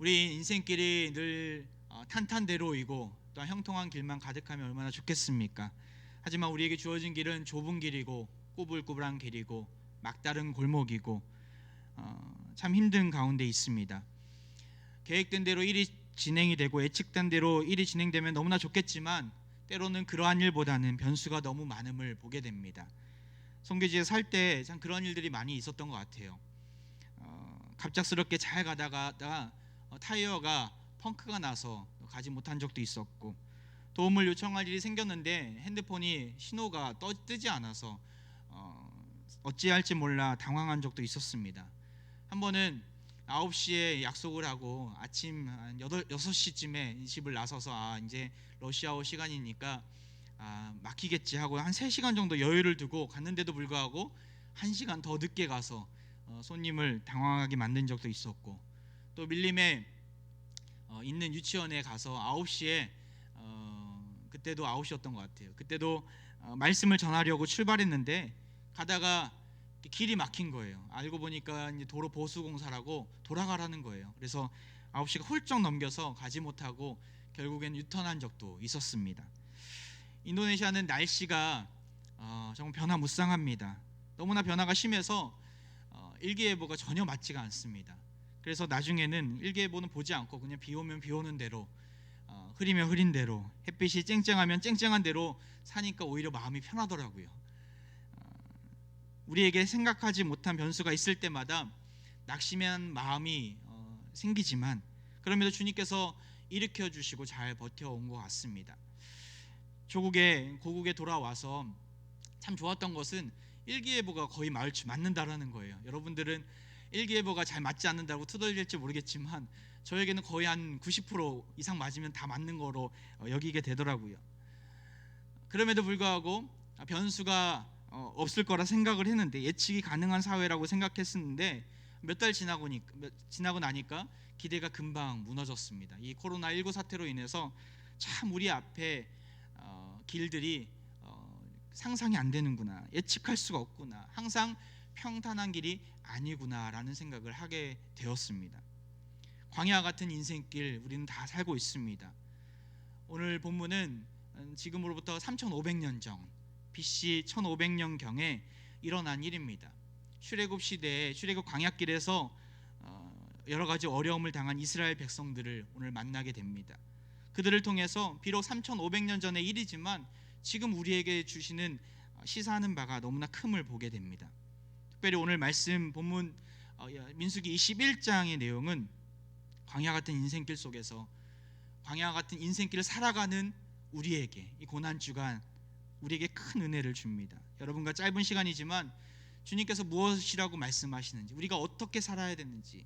우리 인생길이 늘 탄탄대로이고 또 형통한 길만 가득하면 얼마나 좋겠습니까? 하지만 우리에게 주어진 길은 좁은 길이고 꾸불꾸불한 길이고 막다른 골목이고 참 힘든 가운데 있습니다. 계획된 대로 일이 진행이 되고 예측된 대로 일이 진행되면 너무나 좋겠지만 때로는 그러한 일보다는 변수가 너무 많음을 보게 됩니다. 송교지에 살 때 참 그런 일들이 많이 있었던 것 같아요. 갑작스럽게 잘 가다가 타이어가 펑크가 나서 가지 못한 적도 있었고, 도움을 요청할 일이 생겼는데 핸드폰이 신호가 뜨지 않아서 어찌할지 몰라 당황한 적도 있었습니다. 한 번은 9시에 약속을 하고 아침 6시쯤에 집을 나서서 이제 러시아워 시간이니까 막히겠지 하고 한 3시간 정도 여유를 두고 갔는데도 불구하고 1시간 더 늦게 가서 손님을 당황하게 만든 적도 있었고, 또 밀림에 있는 유치원에 가서 9시에 그때도 9시였던 것 같아요. 그때도 말씀을 전하려고 출발했는데 가다가 길이 막힌 거예요. 알고 보니까 이제 도로 보수 공사라고 돌아가라는 거예요. 그래서 9시가 훌쩍 넘겨서 가지 못하고 결국엔 유턴한 적도 있었습니다. 인도네시아는 날씨가 정말 변화무쌍합니다. 너무나 변화가 심해서 일기예보가 전혀 맞지가 않습니다. 그래서 나중에는 일기예보는 보지 않고 그냥 비 오면 비 오는 대로, 흐리면 흐린 대로, 햇빛이 쨍쨍하면 쨍쨍한 대로 사니까 오히려 마음이 편하더라고요. 우리에게 생각하지 못한 변수가 있을 때마다 낙심한 마음이 생기지만 그럼에도 주님께서 일으켜 주시고 잘 버텨온 것 같습니다. 고국에 돌아와서 참 좋았던 것은 일기예보가 거의 맞는다라는 거예요. 여러분들은 일기예보가 잘 맞지 않는다고 투덜릴지 모르겠지만 저에게는 거의 한 90% 이상 맞으면 다 맞는 거로 여기게 되더라고요. 그럼에도 불구하고 변수가 없을 거라 생각을 했는데, 예측이 가능한 사회라고 생각했었는데 몇 달 지나고 나니까 기대가 금방 무너졌습니다. 이 코로나19 사태로 인해서 참 우리 앞에 길들이 상상이 안 되는구나, 예측할 수가 없구나, 항상 평탄한 길이 아니구나라는 생각을 하게 되었습니다. 광야 같은 인생길 우리는 다 살고 있습니다. 오늘 본문은 지금으로부터 3500년 전 BC 1500년경에 일어난 일입니다. 출애굽 시대에 출애굽 광야길에서 여러 가지 어려움을 당한 이스라엘 백성들을 오늘 만나게 됩니다. 그들을 통해서 비록 3500년 전의 일이지만 지금 우리에게 주시는 시사하는 바가 너무나 큼을 보게 됩니다. 특별히 오늘 말씀 본문 민수기 21장의 내용은 광야 같은 인생길 속에서 광야 같은 인생길을 살아가는 우리에게, 이 고난주간 우리에게 큰 은혜를 줍니다. 여러분과 짧은 시간이지만 주님께서 무엇이라고 말씀하시는지, 우리가 어떻게 살아야 되는지,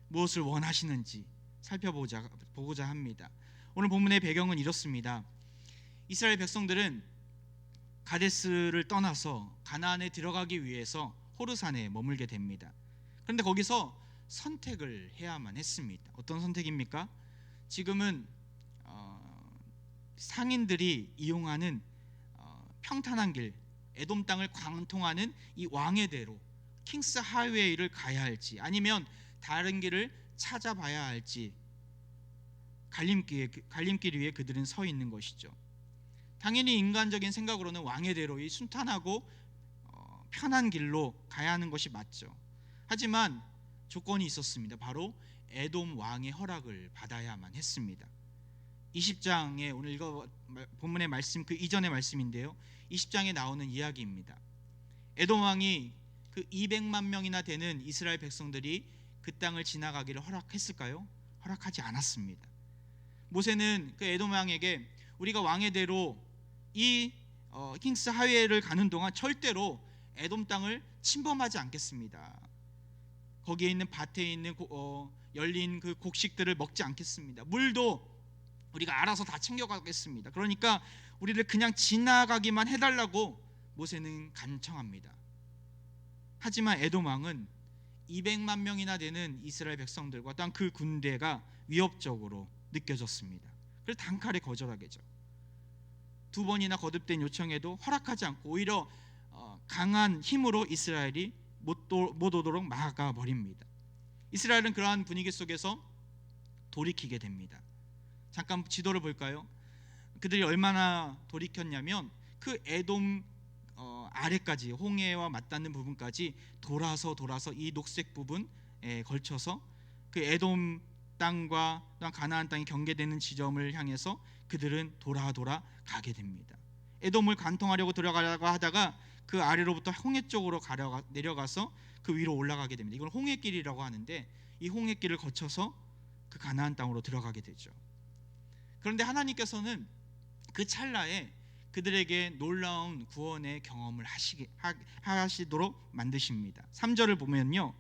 무엇을 원하시는지 살펴보고자 합니다. 오늘 본문의 배경은 이렇습니다. 이스라엘 백성들은 가데스를 떠나서 가나안에 들어가기 위해서 호르산에 머물게 됩니다. 그런데 거기서 선택을 해야만 했습니다. 어떤 선택입니까? 지금은 상인들이 이용하는 평탄한 길, 에돔 땅을 광통하는 이 왕의 대로 킹스 하이웨이를 가야 할지, 아니면 다른 길을 찾아봐야 할지 갈림길 위에 그들은 서 있는 것이죠. 당연히 인간적인 생각으로는 왕의 대로 이 순탄하고 편한 길로 가야 하는 것이 맞죠. 하지만 조건이 있었습니다. 바로 에돔 왕의 허락을 받아야만 했습니다. 20장에 오늘 본문의 말씀 그 이전의 말씀인데요, 20장에 나오는 이야기입니다. 에돔 왕이 그 200만 명이나 되는 이스라엘 백성들이 그 땅을 지나가기를 허락했을까요? 허락하지 않았습니다. 모세는 그 에돔 왕에게 우리가 왕의 대로 이 킹스 하이웨이를 가는 동안 절대로 에돔 땅을 침범하지 않겠습니다. 거기에 있는 밭에 있는 열린 그 곡식들을 먹지 않겠습니다. 물도 우리가 알아서 다 챙겨가겠습니다. 그러니까 우리를 그냥 지나가기만 해달라고 모세는 간청합니다. 하지만 에돔 왕은 200만 명이나 되는 이스라엘 백성들과 또한 그 군대가 위협적으로 느껴졌습니다. 그래서 단칼에 거절하게죠. 2번이나 거듭된 요청에도 허락하지 않고 오히려 강한 힘으로 이스라엘이 못 오도록 막아버립니다. 이스라엘은 그러한 분위기 속에서 돌이키게 됩니다. 잠깐 지도를 볼까요? 그들이 얼마나 돌이켰냐면 그 에돔 아래까지, 홍해와 맞닿는 부분까지 돌아서 이 녹색 부분에 걸쳐서 그 에돔 땅과 또한 가나안 땅이 경계되는 지점을 향해서 그들은 돌아 가게 됩니다. 에돔을 관통하려고 들어가려고 하다가 그 아래로부터 홍해 쪽으로 내려가서 그 위로 올라가게 됩니다. 이걸 홍해길이라고 하는데, 이 홍해길을 거쳐서 그 가나안 땅으로 들어가게 되죠. 그런데 하나님께서는 그 찰나에 그들에게 놀라운 구원의 경험을 하시도록 만드십니다. 3절을 보면요,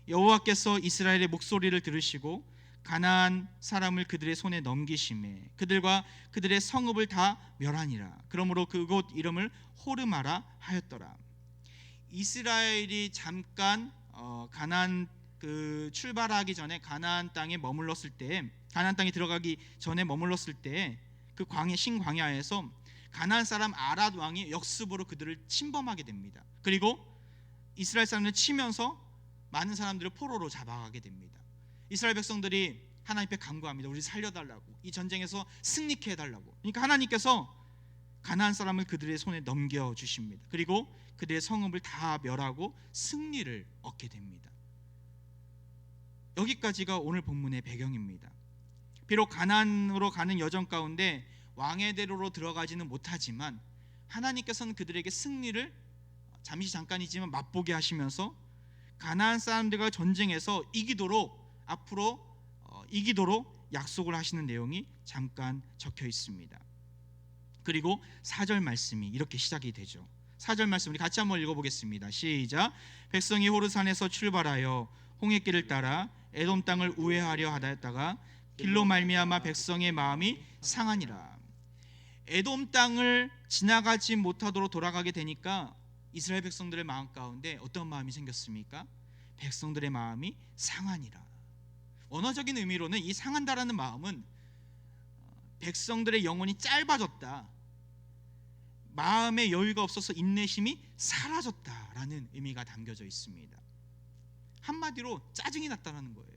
여호와께서 이스라엘의 목소리를 들으시고 가나안 사람을 그들의 손에 넘기심에 그들과 그들의 성읍을 다 멸하니라. 그러므로 그곳 이름을 호르마라 하였더라. 이스라엘이 잠깐 가나안 출발하기 전에 가나안 땅에 머물렀을 때, 가나안 땅에 들어가기 전에 머물렀을 때 그 신광야에서 가나안 사람 아랏 왕이 역습으로 그들을 침범하게 됩니다. 그리고 이스라엘 사람을 치면서 많은 사람들을 포로로 잡아가게 됩니다. 이스라엘 백성들이 하나님께 간구합니다. 우리 살려달라고, 이 전쟁에서 승리케 해달라고. 그러니까 하나님께서 가나안 사람을 그들의 손에 넘겨주십니다. 그리고 그들의 성읍을 다 멸하고 승리를 얻게 됩니다. 여기까지가 오늘 본문의 배경입니다. 비록 가나안으로 가는 여정 가운데 왕의 대로로 들어가지는 못하지만 하나님께서는 그들에게 승리를 잠깐이지만 맛보게 하시면서 가나안 사람들과 전쟁에서 앞으로 이기도록 약속을 하시는 내용이 잠깐 적혀 있습니다. 그리고 4절 말씀이 이렇게 시작이 되죠. 4절 말씀 우리 같이 한번 읽어보겠습니다. 시작. 백성이 호르산에서 출발하여 홍해길을 따라 에돔 땅을 우회하려 하다가 길로 말미암아 백성의 마음이 상하니라. 에돔 땅을 지나가지 못하도록 돌아가게 되니까 이스라엘 백성들의 마음 가운데 어떤 마음이 생겼습니까? 백성들의 마음이 상하니라. 언어적인 의미로는 이 상한다라는 마음은 백성들의 영혼이 짧아졌다, 마음의 여유가 없어서 인내심이 사라졌다라는 의미가 담겨져 있습니다. 한마디로 짜증이 났다는 거예요.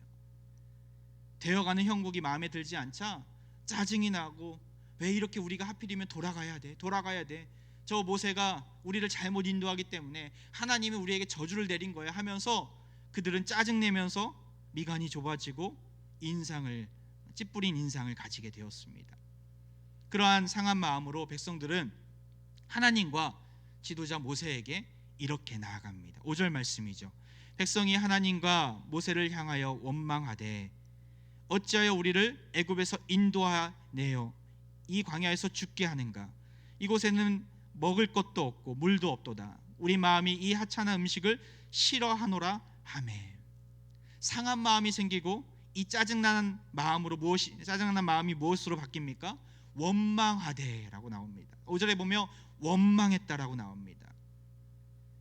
되어가는 형국이 마음에 들지 않자 짜증이 나고, 왜 이렇게 우리가 하필이면 돌아가야 돼. 저 모세가 우리를 잘못 인도하기 때문에 하나님이 우리에게 저주를 내린 거야 하면서 그들은 짜증내면서 미간이 좁아지고 찌푸린 인상을 가지게 되었습니다. 그러한 상한 마음으로 백성들은 하나님과 지도자 모세에게 이렇게 나아갑니다. 5절 말씀이죠. 백성이 하나님과 모세를 향하여 원망하되 어찌하여 우리를 애굽에서 인도하내어 이 광야에서 죽게 하는가? 이곳에는 먹을 것도 없고 물도 없도다. 우리 마음이 이 하찮은 음식을 싫어하노라 하매. 상한 마음이 생기고 이 짜증나는 마음이 무엇으로 바뀝니까? 원망하되라고 나옵니다. 5절에 보면 원망했다라고 나옵니다.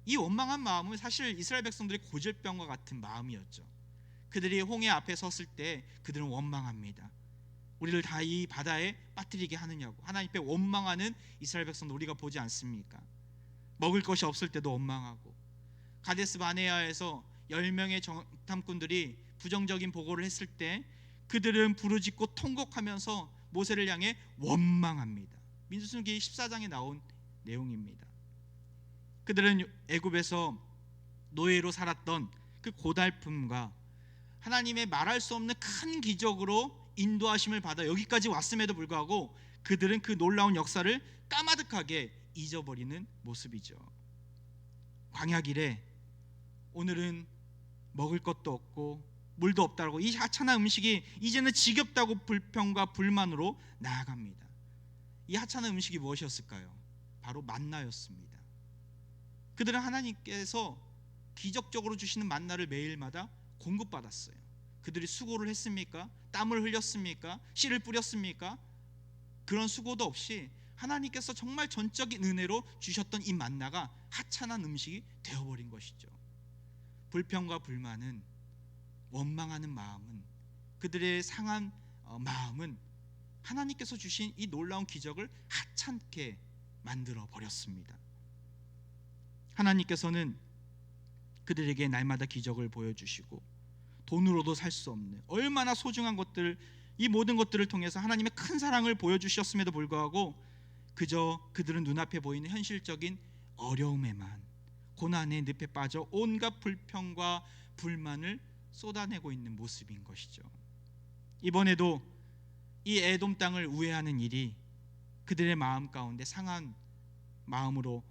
이 원망한 마음은 사실 이스라엘 백성들의 고질병과 같은 마음이었죠. 그들이 홍해 앞에 섰을 때 그들은 원망합니다. 우리를 다 이 바다에 빠뜨리게 하느냐고. 하나님께 원망하는 이스라엘 백성들 우리가 보지 않습니까? 먹을 것이 없을 때도 원망하고, 가데스 바네아에서 10명의 정탐꾼들이 부정적인 보고를 했을 때 그들은 부르짖고 통곡하면서 모세를 향해 원망합니다. 민수기 14장에 나온 내용입니다. 그들은 애굽에서 노예로 살았던 그 고달픔과 하나님의 말할 수 없는 큰 기적으로 인도하심을 받아 여기까지 왔음에도 불구하고 그들은 그 놀라운 역사를 까마득하게 잊어버리는 모습이죠. 광야길에 오늘은 먹을 것도 없고 물도 없다고, 이 하찮은 음식이 이제는 지겹다고 불평과 불만으로 나아갑니다. 이 하찮은 음식이 무엇이었을까요? 바로 만나였습니다. 그들은 하나님께서 기적적으로 주시는 만나를 매일마다 공급받았어요. 그들이 수고를 했습니까? 땀을 흘렸습니까? 씨를 뿌렸습니까? 그런 수고도 없이 하나님께서 정말 전적인 은혜로 주셨던 이 만나가 하찮은 음식이 되어버린 것이죠. 불평과 불만은, 원망하는 마음은, 그들의 상한 마음은 하나님께서 주신 이 놀라운 기적을 하찮게 만들어 버렸습니다. 하나님께서는 그들에게 날마다 기적을 보여주시고 돈으로도 살 수 없는 얼마나 소중한 것들, 이 모든 것들을 통해서 하나님의 큰 사랑을 보여주셨음에도 불구하고 그저 그들은 눈앞에 보이는 현실적인 어려움에만, 고난의 늪에 빠져 온갖 불평과 불만을 쏟아내고 있는 모습인 것이죠. 이번에도 이 에돔 땅을 우회하는 일이 그들의 마음 가운데 상한 마음으로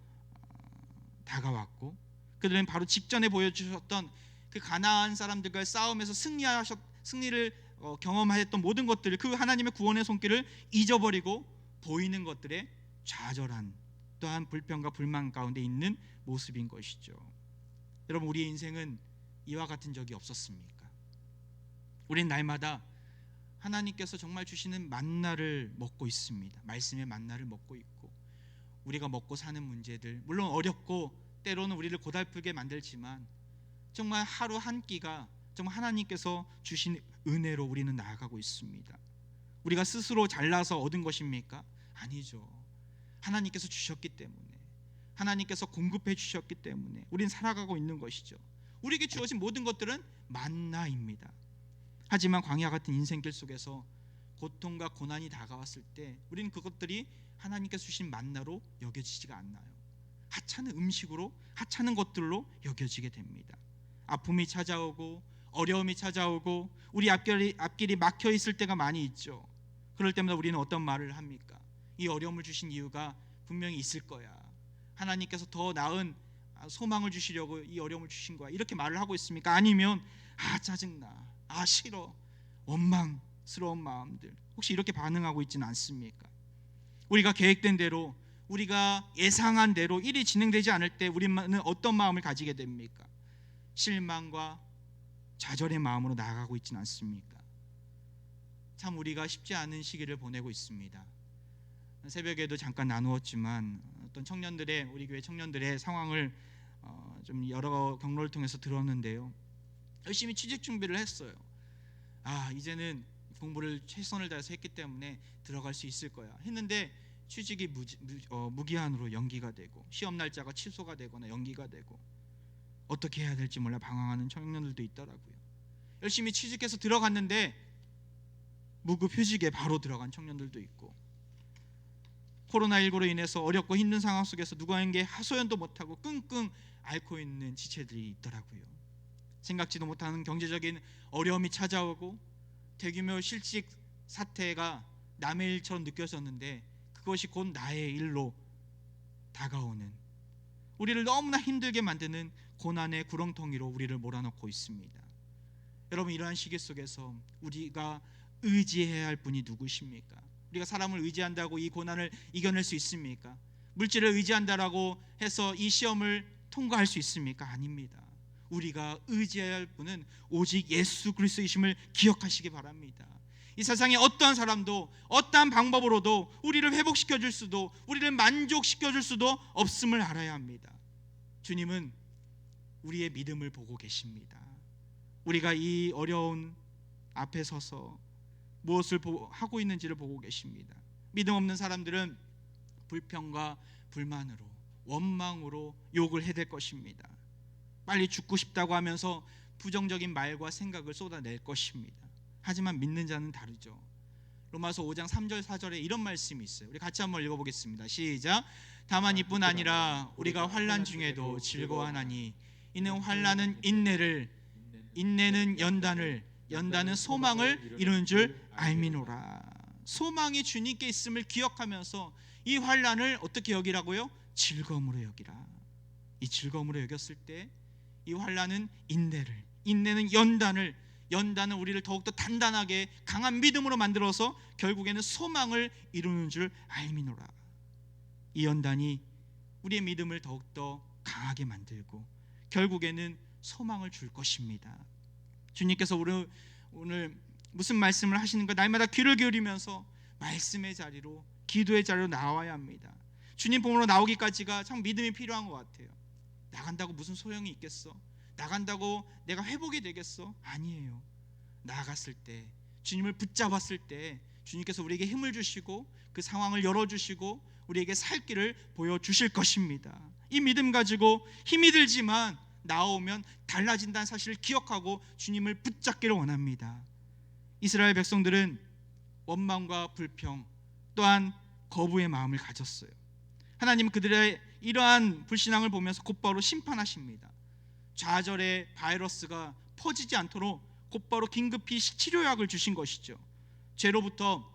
다가왔고, 그들은 바로 직전에 보여주셨던 그 가나안 사람들과의 싸움에서 승리를 경험하였던 모든 것들을, 그 하나님의 구원의 손길을 잊어버리고 보이는 것들에 좌절한, 또한 불평과 불만 가운데 있는 모습인 것이죠. 여러분, 우리의 인생은 이와 같은 적이 없었습니까? 우린 날마다 하나님께서 정말 주시는 만나를 먹고 있습니다. 말씀의 만나를 먹고 있고, 우리가 먹고 사는 문제들, 물론 어렵고 때로는 우리를 고달프게 만들지만 정말 하루 한 끼가 정말 하나님께서 주신 은혜로 우리는 나아가고 있습니다. 우리가 스스로 잘나서 얻은 것입니까? 아니죠. 하나님께서 주셨기 때문에, 하나님께서 공급해 주셨기 때문에 우리는 살아가고 있는 것이죠. 우리에게 주어진 모든 것들은 만나입니다. 하지만 광야 같은 인생길 속에서 고통과 고난이 다가왔을 때 우리는 그것들이 하나님께서 주신 만나로 여겨지지가 않나요? 하찮은 음식으로, 하찮은 것들로 여겨지게 됩니다. 아픔이 찾아오고 어려움이 찾아오고 우리 앞길이 막혀 있을 때가 많이 있죠. 그럴 때마다 우리는 어떤 말을 합니까? 이 어려움을 주신 이유가 분명히 있을 거야. 하나님께서 더 나은 소망을 주시려고 이 어려움을 주신 거야. 이렇게 말을 하고 있습니까? 아니면 짜증나, 싫어, 원망스러운 마음들, 혹시 이렇게 반응하고 있지는 않습니까? 우리가 계획된 대로, 우리가 예상한 대로 일이 진행되지 않을 때 우리는 어떤 마음을 가지게 됩니까? 실망과 좌절의 마음으로 나아가고 있지는 않습니까? 참 우리가 쉽지 않은 시기를 보내고 있습니다. 새벽에도 잠깐 나누었지만 어떤 청년들의, 우리 교회 청년들의 상황을 좀 여러 경로를 통해서 들었는데요, 열심히 취직 준비를 했어요. 이제는 공부를 최선을 다해서 했기 때문에 들어갈 수 있을 거야 했는데 취직이 무기한으로 연기가 되고, 시험 날짜가 취소가 되거나 연기가 되고, 어떻게 해야 될지 몰라 방황하는 청년들도 있더라고요. 열심히 취직해서 들어갔는데 무급 휴직에 바로 들어간 청년들도 있고, 코로나19로 인해서 어렵고 힘든 상황 속에서 누구에게 하소연도 못하고 끙끙 앓고 있는 지체들이 있더라고요. 생각지도 못하는 경제적인 어려움이 찾아오고 대규모 실직 사태가 남의 일처럼 느껴졌는데 그것이 곧 나의 일로 다가오는, 우리를 너무나 힘들게 만드는 고난의 구렁텅이로 우리를 몰아넣고 있습니다. 여러분, 이러한 시기 속에서 우리가 의지해야 할 분이 누구십니까? 우리가 사람을 의지한다고 이 고난을 이겨낼 수 있습니까? 물질을 의지한다라고 해서 이 시험을 통과할 수 있습니까? 아닙니다. 우리가 의지해야 할 분은 오직 예수 그리스도이심을 기억하시기 바랍니다. 이 세상에 어떠한 사람도 어떠한 방법으로도 우리를 회복시켜 줄 수도, 우리를 만족시켜 줄 수도 없음을 알아야 합니다. 주님은 우리의 믿음을 보고 계십니다. 우리가 이 어려운 앞에 서서 무엇을 하고 있는지를 보고 계십니다. 믿음 없는 사람들은 불평과 불만으로, 원망으로 욕을 해댈 것입니다. 빨리 죽고 싶다고 하면서 부정적인 말과 생각을 쏟아낼 것입니다. 하지만 믿는 자는 다르죠. 로마서 5장 3절 4절에 이런 말씀이 있어요. 우리 같이 한번 읽어보겠습니다. 시작. 다만 이뿐 아니라 우리가 환난 중에도 즐거워하나니 이는 환난은 인내를, 인내는 연단을, 연단은 소망을 이루는 줄 알미노라. 소망이 주님께 있음을 기억하면서 이 환난을 어떻게 여기라고요? 즐거움으로 여기라. 이 즐거움으로 여겼을 때 이 환난은 인내를, 인내는 연단을, 연단은 우리를 더욱더 단단하게 강한 믿음으로 만들어서 결국에는 소망을 이루는 줄 알미노라. 이 연단이 우리의 믿음을 더욱더 강하게 만들고 결국에는 소망을 줄 것입니다. 주님께서 오늘 무슨 말씀을 하시는가, 날마다 귀를 기울이면서 말씀의 자리로, 기도의 자리로 나와야 합니다. 주님 보러 나오기까지가 참 믿음이 필요한 것 같아요. 나간다고 무슨 소용이 있겠어? 나간다고 내가 회복이 되겠어? 아니에요. 나아갔을 때, 주님을 붙잡았을 때 주님께서 우리에게 힘을 주시고 그 상황을 열어주시고 우리에게 살 길을 보여주실 것입니다. 이 믿음 가지고 힘이 들지만 나오면 달라진다는 사실을 기억하고 주님을 붙잡기를 원합니다. 이스라엘 백성들은 원망과 불평 또한 거부의 마음을 가졌어요. 하나님은 그들의 이러한 불신앙을 보면서 곧바로 심판하십니다. 좌절의 바이러스가 퍼지지 않도록 곧바로 긴급히 치료약을 주신 것이죠. 죄로부터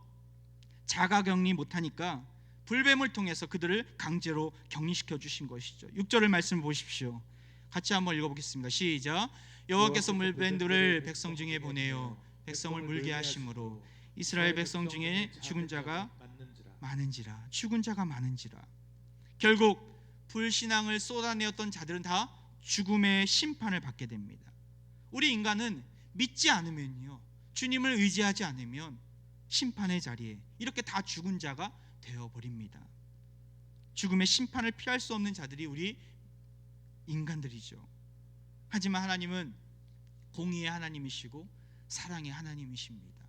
자가격리 못하니까 불뱀을 통해서 그들을 강제로 격리시켜 주신 것이죠. 6절의 말씀 보십시오. 같이 한번 읽어보겠습니다. 시작. 여호와께서 물뱀들을 백성 중에 보내어 백성을 물게 하심으로 이스라엘 백성 중에 죽은 자가 많은지라. 죽은 자가 많은지라. 결국 불신앙을 쏟아내었던 자들은 다 죽음의 심판을 받게 됩니다. 우리 인간은 믿지 않으면요, 주님을 의지하지 않으면 심판의 자리에 이렇게 다 죽은 자가 되어버립니다. 죽음의 심판을 피할 수 없는 자들이 우리 인간들이죠. 하지만 하나님은 공의의 하나님이시고 사랑의 하나님이십니다.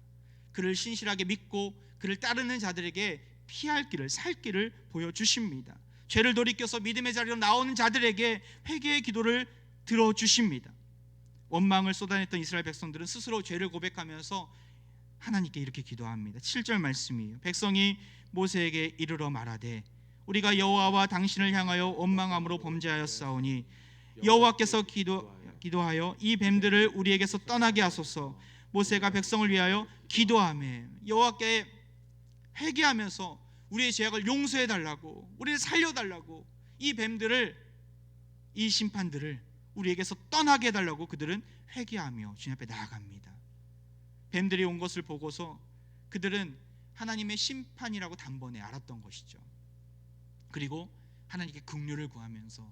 그를 신실하게 믿고 그를 따르는 자들에게 피할 길을, 살 길을 보여주십니다. 죄를 돌이켜서 믿음의 자리로 나오는 자들에게 회개의 기도를 들어주십니다. 원망을 쏟아냈던 이스라엘 백성들은 스스로 죄를 고백하면서 하나님께 이렇게 기도합니다. 7절 말씀이에요. 백성이 모세에게 이르러 말하되 우리가 여호와와 당신을 향하여 원망함으로 범죄하였사오니 여호와께서 기도하여 이 뱀들을 우리에게서 떠나게 하소서. 모세가 백성을 위하여 기도하며 여호와께 회개하면서 우리의 죄악을 용서해 달라고, 우리를 살려 달라고, 이 뱀들을, 이 심판들을 우리에게서 떠나게 해달라고 그들은 회개하며 주님 앞에 나아갑니다. 뱀들이 온 것을 보고서 그들은 하나님의 심판이라고 단번에 알았던 것이죠. 그리고 하나님께 긍휼을 구하면서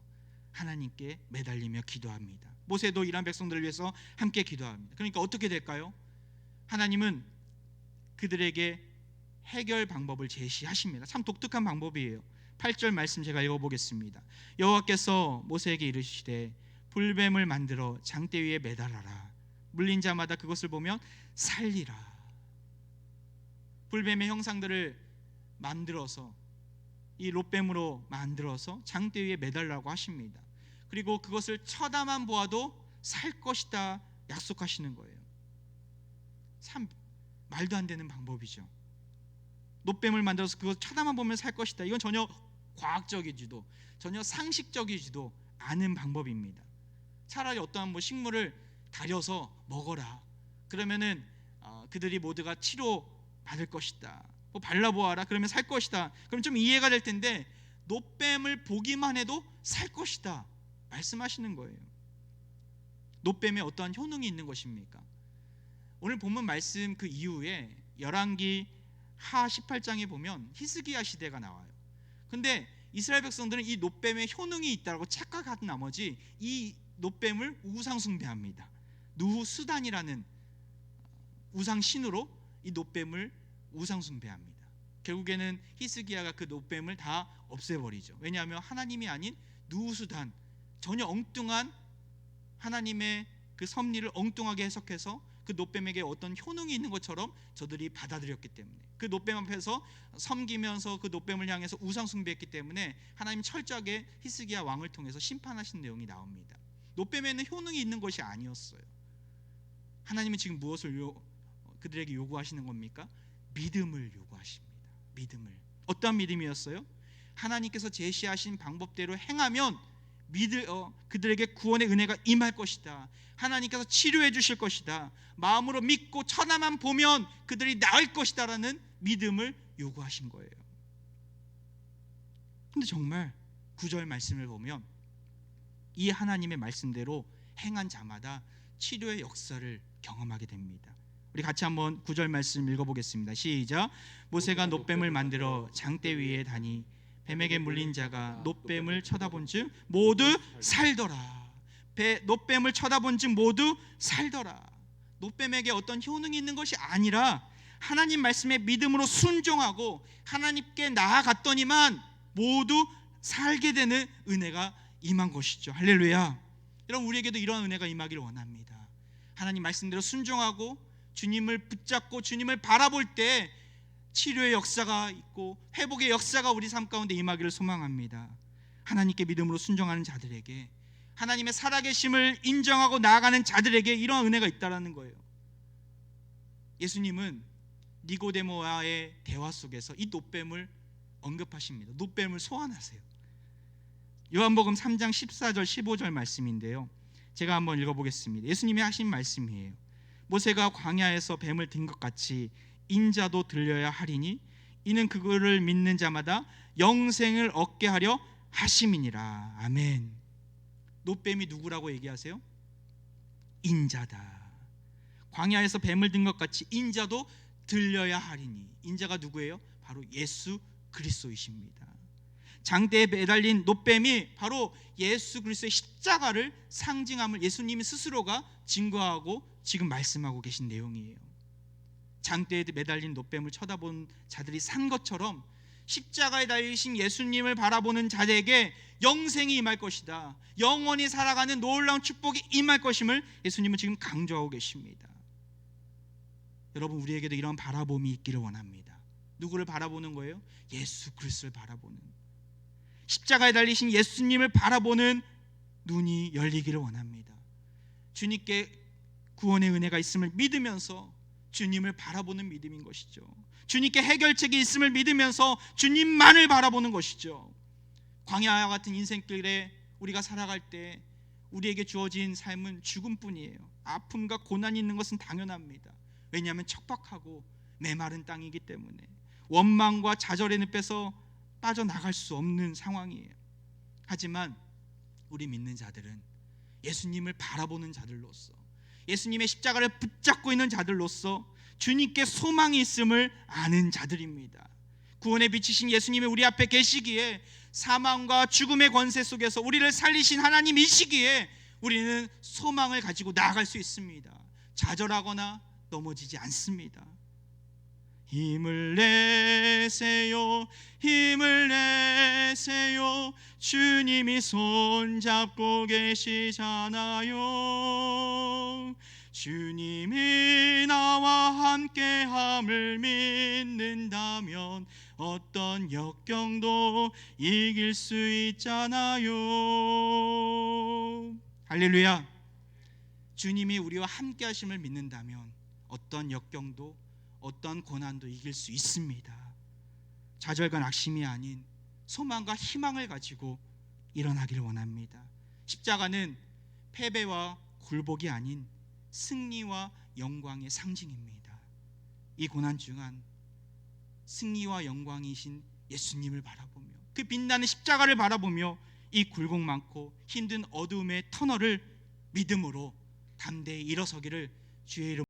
하나님께 매달리며 기도합니다. 모세도 이러한 백성들을 위해서 함께 기도합니다. 그러니까 어떻게 될까요? 하나님은 그들에게 해결 방법을 제시하십니다. 참 독특한 방법이에요. 8절 말씀 제가 읽어보겠습니다. 여호와께서 모세에게 이르시되 불뱀을 만들어 장대 위에 매달아라. 물린 자마다 그것을 보면 살리라. 불뱀의 형상들을 만들어서 이 롯뱀으로 만들어서 장대 위에 매달라고 하십니다. 그리고 그것을 쳐다만 보아도 살 것이다 약속하시는 거예요. 참 말도 안 되는 방법이죠. 롯뱀을 만들어서 그것 쳐다만 보면 살 것이다. 이건 전혀 과학적이지도 전혀 상식적이지도 않은 방법입니다. 차라리 어떠한 식물을 다려서 먹어라. 그러면은 그들이 모두가 치료 받을 것이다. 뭐 발라보아라. 그러면 살 것이다. 그럼 좀 이해가 될 텐데 롯뱀을 보기만 해도 살 것이다 말씀하시는 거예요. 롯뱀에 어떠한 효능이 있는 것입니까? 오늘 본문 말씀 그 이후에 열왕기 하 18장에 보면 히스기야 시대가 나와요. 근데 이스라엘 백성들은 이 롯뱀에 효능이 있다고 착각한 나머지 이 롯뱀을 우상 숭배합니다. 누후수단이라는 우상 신으로 이 롯뱀을 우상 숭배합니다. 결국에는 히스기야가 그 롯뱀을 다 없애버리죠. 왜냐하면 하나님이 아닌 누후수단, 전혀 엉뚱한 하나님의 그 섭리를 엉뚱하게 해석해서 그 롯뱀에게 어떤 효능이 있는 것처럼 저들이 받아들였기 때문에, 그 롯뱀 앞에서 섬기면서 그 롯뱀을 향해서 우상 숭배했기 때문에 하나님 철저하게 히스기야 왕을 통해서 심판하신 내용이 나옵니다. 롯뱀에는 효능이 있는 것이 아니었어요. 하나님은 지금 무엇을 그들에게 요구하시는 겁니까? 믿음을 요구하십니다. 믿음을. 어떠한 믿음이었어요? 하나님께서 제시하신 방법대로 행하면 그들에게 구원의 은혜가 임할 것이다. 하나님께서 치료해 주실 것이다. 마음으로 믿고 쳐다만 보면 그들이 나을 것이다 라는 믿음을 요구하신 거예요. 근데 정말 9절 말씀을 보면 이 하나님의 말씀대로 행한 자마다 치료의 역사를 경험하게 됩니다. 우리 같이 한번 9절 말씀 읽어보겠습니다. 시작. 모세가 놋뱀을 만들어 장대 위에 다니 뱀에게 물린 자가 놋뱀을 쳐다본즉 모두 살더라. 놋뱀을 쳐다본즉 모두 살더라. 놋뱀에게 어떤 효능이 있는 것이 아니라 하나님 말씀에 믿음으로 순종하고 하나님께 나아갔더니만 모두 살게 되는 은혜가 임한 것이죠. 할렐루야. 여러분, 우리에게도 이러한 은혜가 임하기를 원합니다. 하나님 말씀대로 순종하고 주님을 붙잡고 주님을 바라볼 때 치료의 역사가 있고 회복의 역사가 우리 삶 가운데 임하기를 소망합니다. 하나님께 믿음으로 순종하는 자들에게 하나님의 살아계심을 인정하고 나아가는 자들에게 이러한 은혜가 있다라는 거예요. 예수님은 니고데모와의 대화 속에서 이 놋뱀을 언급하십니다. 놋뱀을 소환하세요. 요한복음 3장 14절 15절 말씀인데요, 제가 한번 읽어보겠습니다. 예수님이 하신 말씀이에요. 모세가 광야에서 뱀을 든 것 같이 인자도 들려야 하리니 이는 그거를 믿는 자마다 영생을 얻게 하려 하심이니라. 아멘. 놋뱀이 누구라고 얘기하세요? 인자다. 광야에서 뱀을 든 것 같이 인자도 들려야 하리니, 인자가 누구예요? 바로 예수 그리스도이십니다. 장대에 매달린 놋뱀이 바로 예수 그리스도의 십자가를 상징함을 예수님이 스스로가 증거하고 지금 말씀하고 계신 내용이에요. 장대에 매달린 놋뱀을 쳐다본 자들이 산 것처럼 십자가에 달리신 예수님을 바라보는 자들에게 영생이 임할 것이다, 영원히 살아가는 놀라운 축복이 임할 것임을 예수님은 지금 강조하고 계십니다. 여러분, 우리에게도 이런 바라봄이 있기를 원합니다. 누구를 바라보는 거예요? 예수 그리스도를 바라보는, 십자가에 달리신 예수님을 바라보는 눈이 열리기를 원합니다. 주님께 구원의 은혜가 있음을 믿으면서 주님을 바라보는 믿음인 것이죠. 주님께 해결책이 있음을 믿으면서 주님만을 바라보는 것이죠. 광야와 같은 인생길에 우리가 살아갈 때 우리에게 주어진 삶은 죽음뿐이에요. 아픔과 고난이 있는 것은 당연합니다. 왜냐하면 척박하고 메마른 땅이기 때문에 원망과 좌절의 늪에서 빠져나갈 수 없는 상황이에요. 하지만 우리 믿는 자들은 예수님을 바라보는 자들로서, 예수님의 십자가를 붙잡고 있는 자들로서 주님께 소망이 있음을 아는 자들입니다. 구원에 비치신 예수님이 우리 앞에 계시기에, 사망과 죽음의 권세 속에서 우리를 살리신 하나님이시기에 우리는 소망을 가지고 나아갈 수 있습니다. 좌절하거나 넘어지지 않습니다. 힘을 내세요, 힘을 내세요. 주님이 손잡고 계시잖아요. 주님이 나와 함께함을 믿는다면 어떤 역경도 이길 수 있잖아요. 할렐루야. 주님이 우리와 함께하심을 믿는다면 어떤 역경도 어떤 고난도 이길 수 있습니다. 좌절과 낙심이 아닌 소망과 희망을 가지고 일어나기를 원합니다. 십자가는 패배와 굴복이 아닌 승리와 영광의 상징입니다. 이 고난 중한 승리와 영광이신 예수님을 바라보며, 그 빛나는 십자가를 바라보며 이 굴곡 많고 힘든 어두움의 터널을 믿음으로 담대히 일어서기를 주의 이름으로